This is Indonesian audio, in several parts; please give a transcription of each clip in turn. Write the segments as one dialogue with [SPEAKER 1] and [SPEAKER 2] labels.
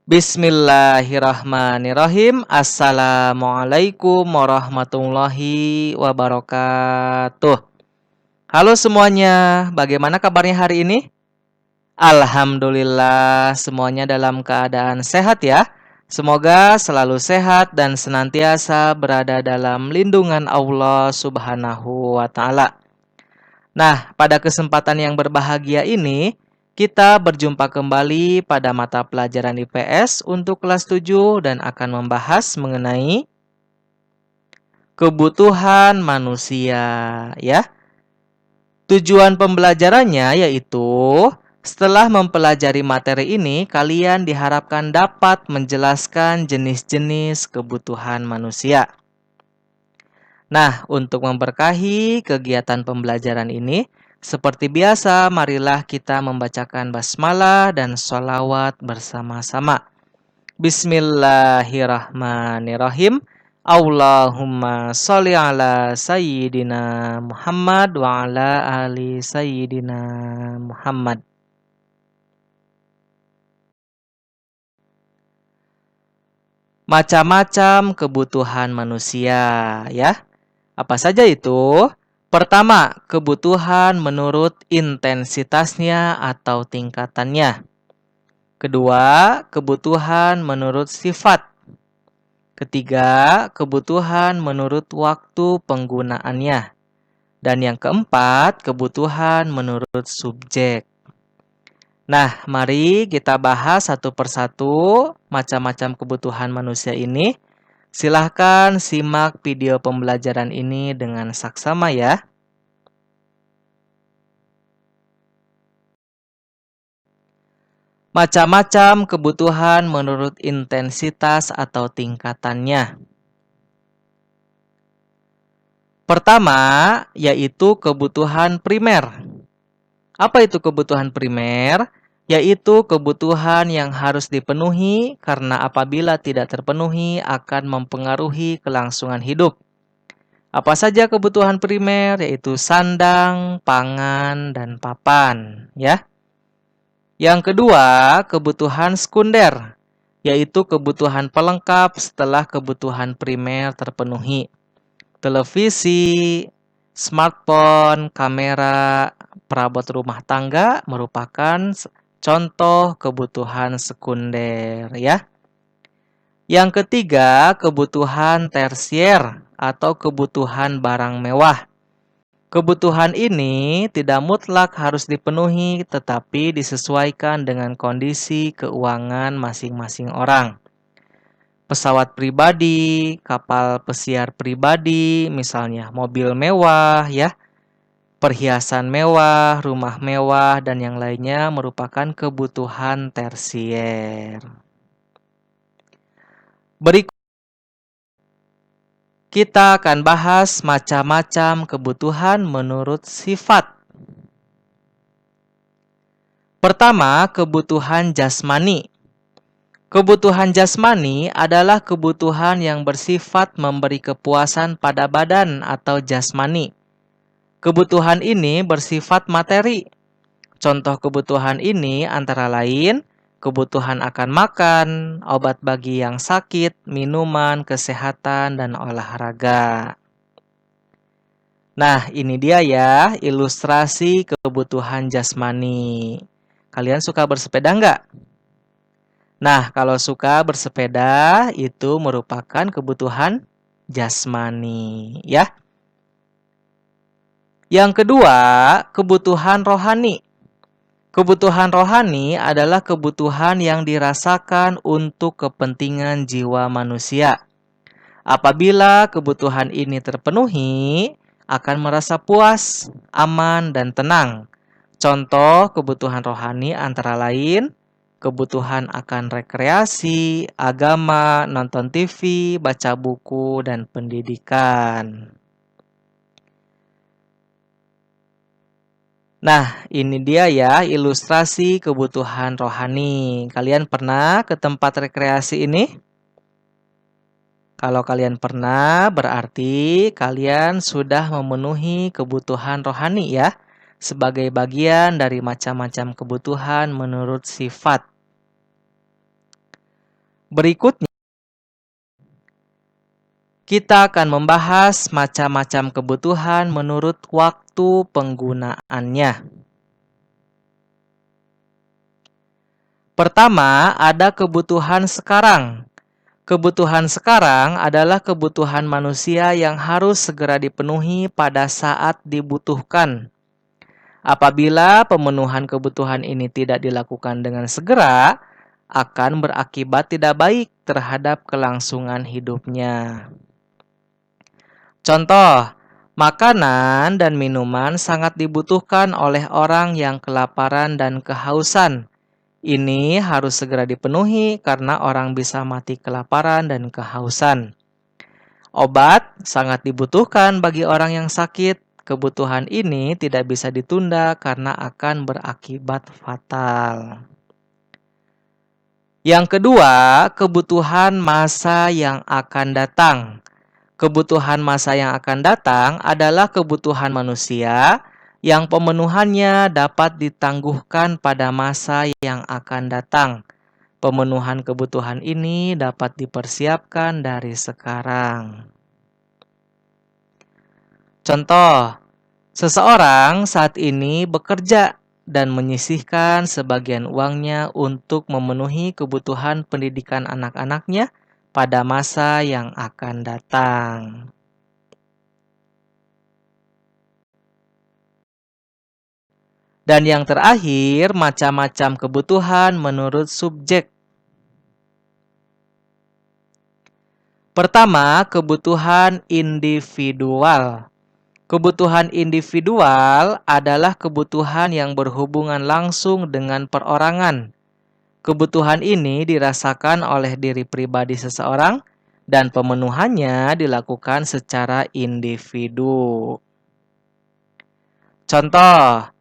[SPEAKER 1] Bismillahirrahmanirrahim. Assalamualaikum warahmatullahi wabarakatuh. Halo semuanya, bagaimana kabarnya hari ini? Alhamdulillah, semuanya dalam keadaan sehat ya. Semoga selalu sehat dan senantiasa berada dalam lindungan Allah Subhanahu wa Ta'ala. Nah, pada kesempatan yang berbahagia ini, kita berjumpa kembali pada mata pelajaran IPS untuk kelas 7 dan akan membahas mengenai kebutuhan manusia, ya. Tujuan pembelajarannya yaitu setelah mempelajari materi ini, kalian diharapkan dapat menjelaskan jenis-jenis kebutuhan manusia. Nah, untuk memberkahi kegiatan pembelajaran ini, seperti biasa, marilah kita membacakan basmalah dan sholawat bersama-sama. Bismillahirrahmanirrahim. Allahumma sholli ala Sayyidina Muhammad wa ala ali Sayyidina Muhammad. Macam-macam kebutuhan manusia, ya. Apa saja itu? Pertama, kebutuhan menurut intensitasnya atau tingkatannya. Kedua, kebutuhan menurut sifat. Ketiga, kebutuhan menurut waktu penggunaannya. Dan yang keempat, kebutuhan menurut subjek. Nah, mari kita bahas satu persatu macam-macam kebutuhan manusia ini. Silahkan simak video pembelajaran ini dengan saksama ya. Macam-macam kebutuhan menurut intensitas atau tingkatannya. Pertama, yaitu kebutuhan primer. Apa itu kebutuhan primer? Yaitu kebutuhan yang harus dipenuhi karena apabila tidak terpenuhi akan mempengaruhi kelangsungan hidup. Apa saja kebutuhan primer? Yaitu sandang, pangan, dan papan, ya. Yang kedua, kebutuhan sekunder, yaitu kebutuhan pelengkap setelah kebutuhan primer terpenuhi. Televisi, smartphone, kamera, perabot rumah tangga merupakan contoh kebutuhan sekunder, ya. Yang ketiga, kebutuhan tersier atau kebutuhan barang mewah. Kebutuhan ini tidak mutlak harus dipenuhi, tetapi disesuaikan dengan kondisi keuangan masing-masing orang. Pesawat pribadi, kapal pesiar pribadi, misalnya mobil mewah, ya, perhiasan mewah, rumah mewah, dan yang lainnya merupakan kebutuhan tersier. Berikut kita akan bahas macam-macam kebutuhan menurut sifat. Pertama, kebutuhan jasmani. Kebutuhan jasmani adalah kebutuhan yang bersifat memberi kepuasan pada badan atau jasmani. Kebutuhan ini bersifat materi. Contoh kebutuhan ini antara lain kebutuhan akan makan, obat bagi yang sakit, minuman, kesehatan, dan olahraga. Nah, ini dia ya ilustrasi kebutuhan jasmani. Kalian suka bersepeda nggak? Nah, kalau suka bersepeda itu merupakan kebutuhan jasmani, ya. Yang kedua, kebutuhan rohani. Kebutuhan rohani adalah kebutuhan yang dirasakan untuk kepentingan jiwa manusia. Apabila kebutuhan ini terpenuhi, akan merasa puas, aman, dan tenang. Contoh kebutuhan rohani antara lain kebutuhan akan rekreasi, agama, nonton TV, baca buku, dan pendidikan. Nah, ini dia ya ilustrasi kebutuhan rohani. Kalian pernah ke tempat rekreasi ini? Kalau kalian pernah, berarti kalian sudah memenuhi kebutuhan rohani ya, sebagai bagian dari macam-macam kebutuhan menurut sifat. Berikutnya, kita akan membahas macam-macam kebutuhan menurut waktu penggunaannya. Pertama, ada kebutuhan sekarang. Kebutuhan sekarang adalah kebutuhan manusia yang harus segera dipenuhi pada saat dibutuhkan. Apabila pemenuhan kebutuhan ini tidak dilakukan dengan segera, akan berakibat tidak baik terhadap kelangsungan hidupnya. Contoh, makanan dan minuman sangat dibutuhkan oleh orang yang kelaparan dan kehausan. Ini harus segera dipenuhi karena orang bisa mati kelaparan dan kehausan. Obat sangat dibutuhkan bagi orang yang sakit. Kebutuhan ini tidak bisa ditunda karena akan berakibat fatal. Yang kedua, kebutuhan masa yang akan datang. Kebutuhan masa yang akan datang adalah kebutuhan manusia yang pemenuhannya dapat ditangguhkan pada masa yang akan datang. Pemenuhan kebutuhan ini dapat dipersiapkan dari sekarang. Contoh, seseorang saat ini bekerja dan menyisihkan sebagian uangnya untuk memenuhi kebutuhan pendidikan anak-anaknya pada masa yang akan datang. Dan yang terakhir, macam-macam kebutuhan menurut subjek. Pertama, kebutuhan individual. Kebutuhan individual adalah kebutuhan yang berhubungan langsung dengan perorangan. Kebutuhan ini dirasakan oleh diri pribadi seseorang dan pemenuhannya dilakukan secara individu. Contoh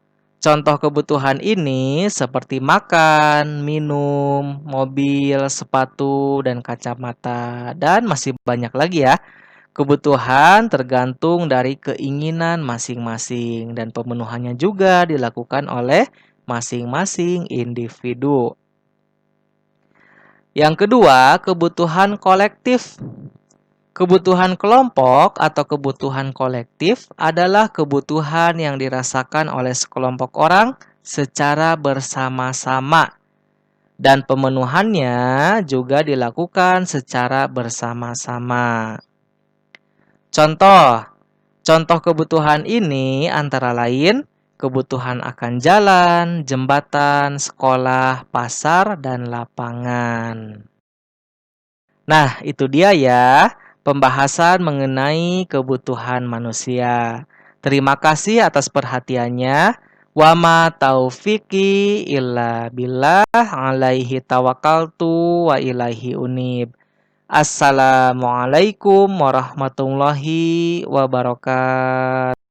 [SPEAKER 1] kebutuhan ini seperti makan, minum, mobil, sepatu, dan kacamata, dan masih banyak lagi ya. Kebutuhan tergantung dari keinginan masing-masing dan pemenuhannya juga dilakukan oleh masing-masing individu. Yang kedua, kebutuhan kolektif. Kebutuhan kelompok atau kebutuhan kolektif adalah kebutuhan yang dirasakan oleh sekelompok orang secara bersama-sama dan pemenuhannya juga dilakukan secara bersama-sama. Contoh kebutuhan ini antara lain kebutuhan akan jalan, jembatan, sekolah, pasar, dan lapangan. Nah, itu dia ya pembahasan mengenai kebutuhan manusia. Terima kasih atas perhatiannya. Wa ma taufiqi illa billah alaihi tawakkaltu wa ilaihi unib. Assalamualaikum warahmatullahi wabarakatuh.